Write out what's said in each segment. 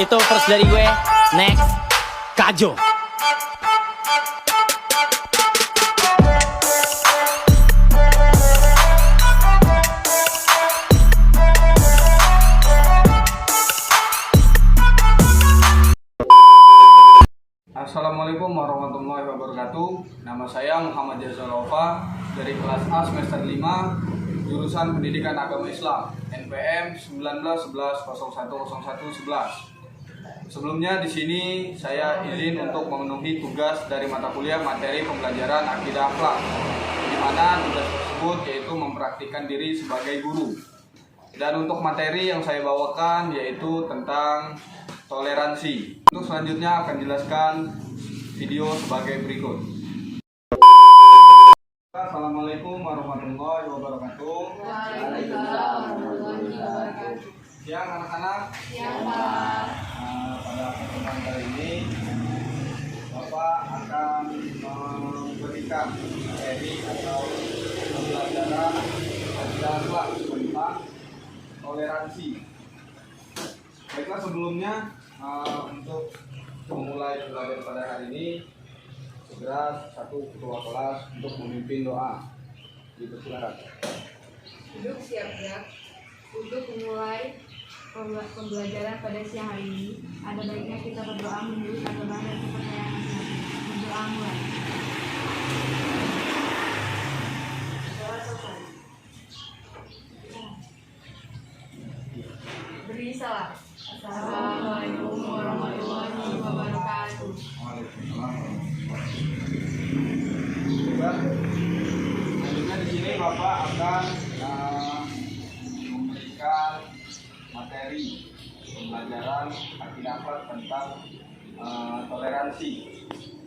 Itu first dari gue. Next, Kajo. Assalamualaikum warahmatullahi wabarakatuh. Nama saya Muhammad Jazalova dari kelas A semester 5 jurusan Pendidikan Agama Islam NPM 1911010111. Sebelumnya di sini saya izin untuk memenuhi tugas dari mata kuliah materi pembelajaran akidah akhlak, di mana tugas tersebut yaitu mempraktikkan diri sebagai guru. Dan untuk materi yang saya bawakan yaitu tentang toleransi. Untuk selanjutnya akan jelaskan video sebagai berikut. Assalamualaikum warahmatullahi wabarakatuh. Waalaikumsalam warahmatullahi wabarakatuh. Siang anak-anak. Siang, Pak. Pada kesempatan kali ini Bapak akan memberikan materi atau pembelajaran akhlak tentang toleransi. Baiklah, sebelumnya untuk memulai belajar pada hari ini, segera satu ketua kelas untuk memimpin doa. Dipersilakan. Duduk siap-siap. Untuk memulai pembelajaran pada siang hari ini, ada baiknya kita berdoa menurut agama dan kepercayaan masing-masing. Berdoa mulai. Beri salam. Assalamualaikum warahmatullahi wabarakatuh. Waalaikumsalam warahmatullahi wabarakatuh. Selanjutnya di sini Bapak akan memberikan materi pembelajaran akidah akhlak tentang toleransi.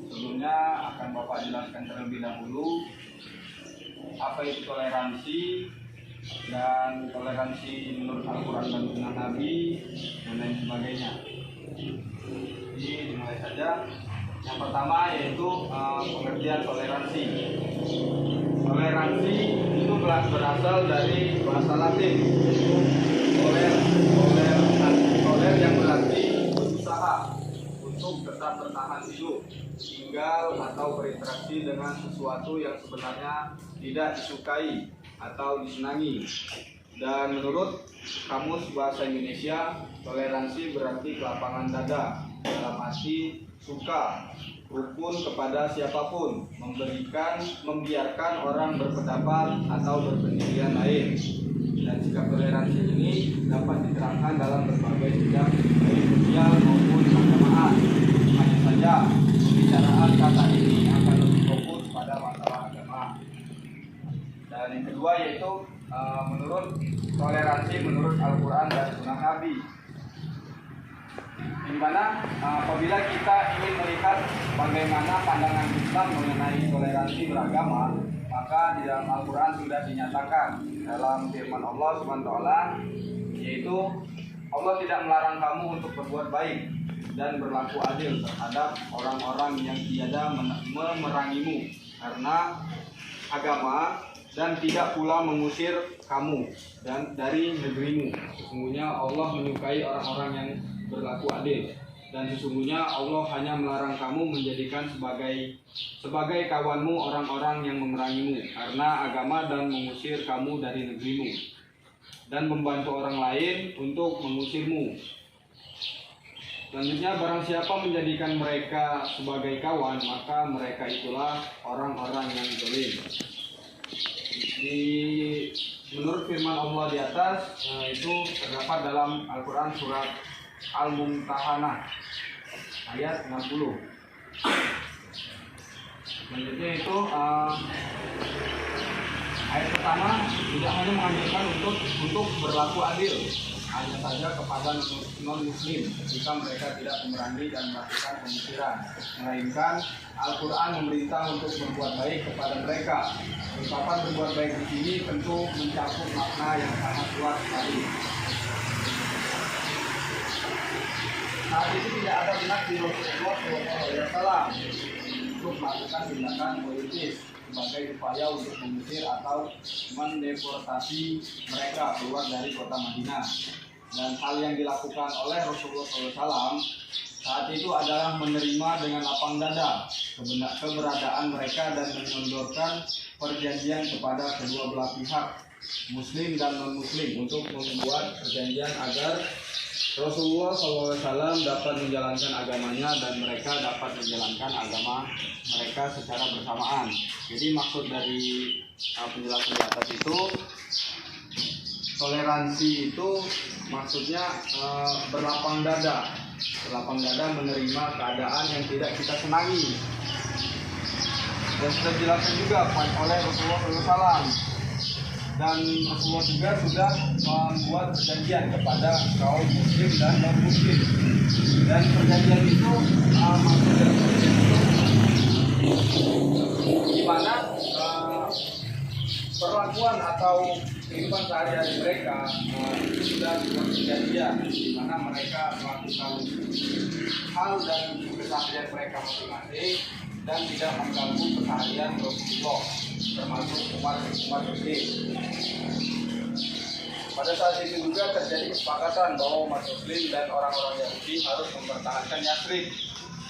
Sebelumnya akan Bapak jelaskan terlebih dahulu apa itu toleransi dan toleransi menurut Al-Quran dan Sunnah Nabi dan lain sebagainya. Jadi dimulai saja. Yang pertama yaitu pengertian toleransi. Toleransi itu berasal dari bahasa Latin, yaitu toler yang berarti berusaha untuk tetap bertahan hidup, tinggal atau berinteraksi dengan sesuatu yang sebenarnya tidak disukai atau disenangi. Dan menurut Kamus Bahasa Indonesia, toleransi berarti kelapangan dada, dalam arti suka, rukun kepada siapapun, membiarkan orang berpendapat atau berpendirian lain. Dan sikap toleransi ini dapat diterapkan dalam berbagai bidang baik sosial maupun keagamaan. Hanya saja pembicaraan kata ini akan lebih fokus pada masalah agama. Dan yang kedua yaitu menurut toleransi menurut Al-Quran dan Sunnah Nabi, di mana apabila kita ingin melihat bagaimana pandangan Islam mengenai toleransi beragama, maka di dalam Al-Quran sudah dinyatakan dalam firman Allah SWT, yaitu Allah tidak melarang kamu untuk berbuat baik dan berlaku adil terhadap orang-orang yang tiada memerangimu karena agama, dan tidak pula mengusir kamu dan dari negerimu. Sesungguhnya Allah menyukai orang-orang yang berlaku adil, dan sesungguhnya Allah hanya melarang kamu menjadikan sebagai kawanmu orang-orang yang memerangimu karena agama dan mengusir kamu dari negerimu, dan membantu orang lain untuk mengusirmu. Selanjutnya, barang siapa menjadikan mereka sebagai kawan, maka mereka itulah orang-orang yang zalim. Menurut firman Allah di atas, itu terdapat dalam Al-Quran surat Al-Mumtahanah ayat 60. Selanjutnya itu ayat pertama tidak hanya menganjurkan untuk berlaku adil, hanya saja kepada non-muslim ketika mereka tidak memerangi dan melakukan pengusiran, melainkan Al-Quran memerintah untuk berbuat baik kepada mereka. Ungkapan berbuat baik di sini tentu mencakup makna yang sangat luas sekali. Saat itu tidak ada benak di Rasulullah SAW untuk melakukan tindakan politis sebagai upaya untuk mengusir atau mendeportasi mereka keluar dari kota Madinah. Dan hal yang dilakukan oleh Rasulullah SAW saat itu adalah menerima dengan lapang dada keberadaan mereka dan menyodorkan perjanjian kepada kedua belah pihak, Muslim dan non-Muslim, untuk membuat perjanjian agar Rasulullah SAW dapat menjalankan agamanya dan mereka dapat menjalankan agama mereka secara bersamaan. Jadi maksud dari penjelasan di atas itu, toleransi itu maksudnya berlapang dada menerima keadaan yang tidak kita senangi. Dan sudah dijelaskan juga oleh Rasulullah SAW. Dan Rasulullah juga sudah membuat perjanjian kepada kaum muslim dan non muslim. Dan perjanjian itu maksud dari perjanjian itu di mana perlakuan atau kehidupan sehari-hari mereka sudah dibuat perjanjian di mana mereka melakukan hal dan keseharian mereka masing-masing dan tidak mengganggu keseharian Rasulullah, termasuk umat muslim. Pada saat itu juga terjadi kesepakatan bahwa umat muslim dan orang-orang Yahudi harus mempertahankan Yathrib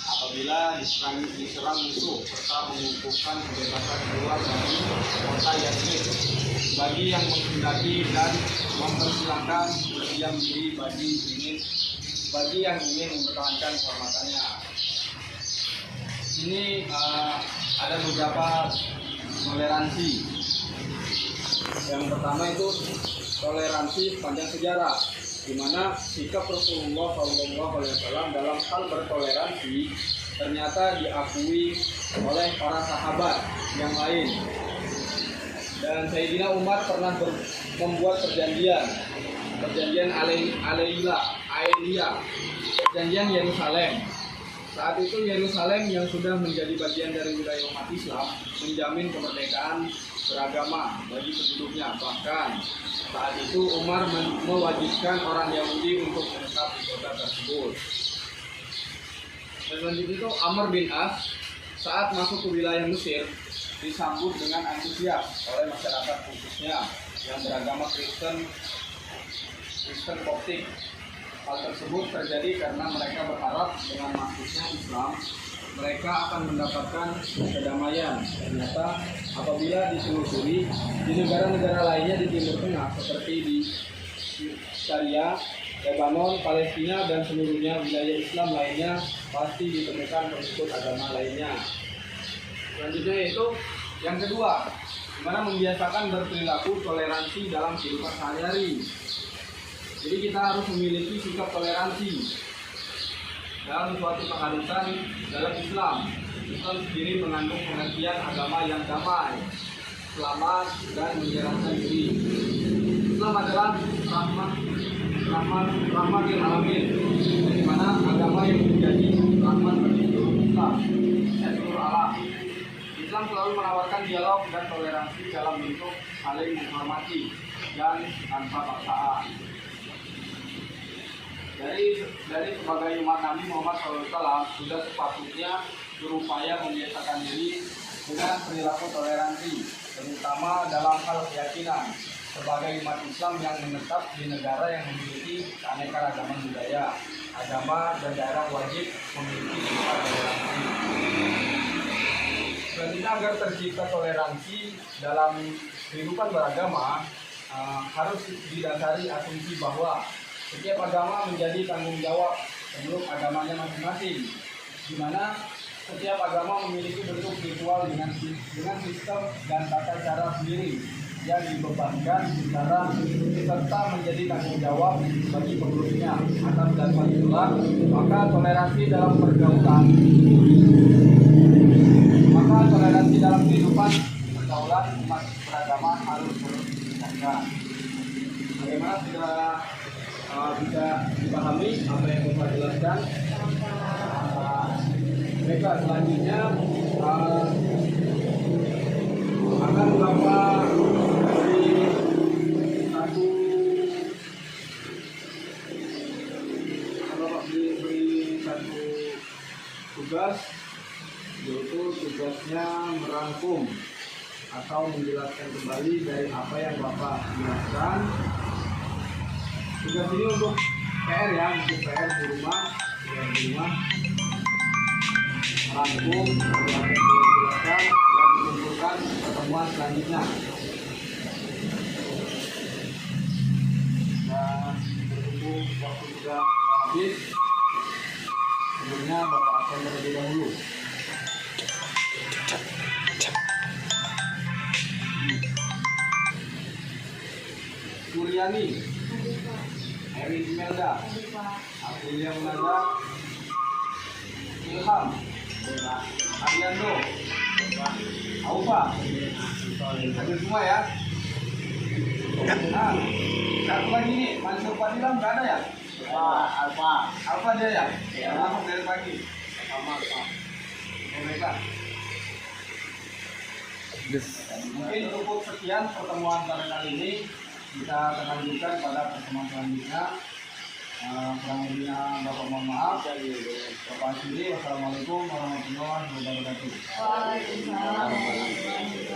apabila diserang musuh, serta mengukuhkan kebebasan keluar dari kota Yathrib bagi yang menghendaki dan mempersilahkan berdiam diri bagi yang ingin mempertahankan kehormatannya. Ini ada beberapa toleransi. Yang pertama itu toleransi sepanjang sejarah, di mana sikap Rasulullah SAW dalam hal bertoleransi ternyata diakui oleh para sahabat yang lain. Dan Sayyidina Umar pernah membuat perjanjian Aliyah, perjanjian Yerusalem. Saat itu Yerusalem yang sudah menjadi bagian dari wilayah umat Islam menjamin kemerdekaan beragama bagi penduduknya. Bahkan saat itu Umar mewajibkan orang Yahudi untuk menetap di kota tersebut. Dan selanjutnya itu Amr bin As saat masuk ke wilayah Mesir disambut dengan antusias oleh masyarakat khususnya yang beragama Kristen Koptik. Hal tersebut terjadi karena mereka berharap dengan masuknya Islam mereka akan mendapatkan kedamaian. Ternyata apabila ditelusuri di negara-negara lainnya di Timur Tengah seperti di Syria, Lebanon, Palestina dan seluruhnya wilayah Islam lainnya pasti ditemukan pengikut agama lainnya. Selanjutnya itu yang kedua, di mana membiasakan berperilaku toleransi dalam kehidupan sehari-hari. Jadi kita harus memiliki sikap toleransi dalam suatu keharusan dalam Islam. Islam sendiri mengandung pengertian agama yang damai, selamat dan menyenangkan diri. Islam adalah rahmatil alamin, di mana agama yang menjadi rahmat bagi seluruh Islam dan seluruh alam. Islam selalu menawarkan dialog dan toleransi dalam bentuk saling menghormati dan tanpa paksaan. Dari sebagai umat Nabi Muhammad SAW sudah sepatutnya berupaya membiasakan diri dengan perilaku toleransi, terutama dalam hal keyakinan. Sebagai umat Islam yang menetap di negara yang memiliki keanekaragaman budaya, agama, dan daerah wajib memiliki sifat toleransi. Selanjutnya, agar tercipta toleransi dalam kehidupan beragama harus didasari asumsi bahwa setiap agama menjadi tanggung jawab sebelum agamanya masing-masing, di mana setiap agama memiliki bentuk ritual dengan sistem dan tata cara sendiri yang dibebankan secara serta menjadi tanggung jawab bagi pengurusnya. Atas dasar itulah maka toleransi dalam kehidupan pergaulan umat beragama harus terus ditingkatkan. Bagaimana sudah bisa dipahami apa yang Bapak jelaskan? Mereka selanjutnya akan Bapak beri satu tugas, yaitu tugasnya merangkum atau menjelaskan kembali dari apa yang Bapak jelaskan Tugas ini untuk PR ya, untuk PR di rumah, rangkum, jelaskan, dan dikumpulkan pertemuan selanjutnya. Dan berhubung waktu sudah habis, sebelumnya Bapak akan terlebih dahulu. Suryani, Hadir Pak. Eri Imelda, Hadir Pak. Aprilia Munada, Ilham, Ariando, Aufa, hadir semua ya. Nah, satu lagi nih, Mansur Fadilam nggak ada ya? Alfa dia ya? Masuk dari pagi. Mereka. Mungkin cukup sekian pertemuan pada kali ini. Kita akan lanjutkan pada pertemuan selanjutnya. Kurang lebihnya Bapak mohon maaf. Bapak sendiri, wassalamualaikum warahmatullahi wabarakatuh. Waalaikumsalam warahmatullahi wabarakatuh.